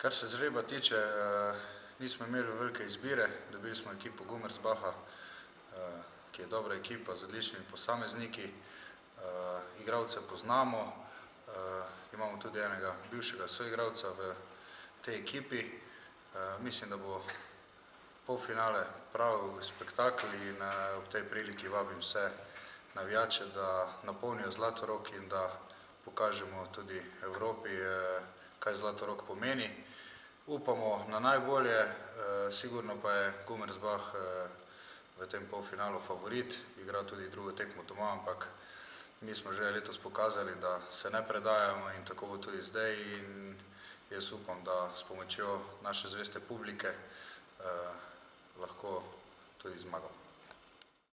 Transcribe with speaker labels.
Speaker 1: Kar se žreba tiče, nismo imeli velike izbire, dobili smo ekipo Gummersbacha, ki je dobra ekipa z odličnimi posamezniki, igralce poznamo, imamo tudi enega bivšega soigralca v tej ekipi. Mislim, da bo polfinale pravi spektakel in ob tej priliki vabim vse navijače, da napolnijo Zlatorog in da pokažemo tudi Evropi, kaj Zlatorog pomeni. Upamo na najbolje, sigurno pa je Gummersbach v tem polfinalu favorit, igra tudi drugo tekmo doma, ampak mi smo že letos pokazali, da se ne predajamo in tako bo tudi zdaj in jaz upam, da s pomočjo naše zveste publike lahko tudi zmagamo.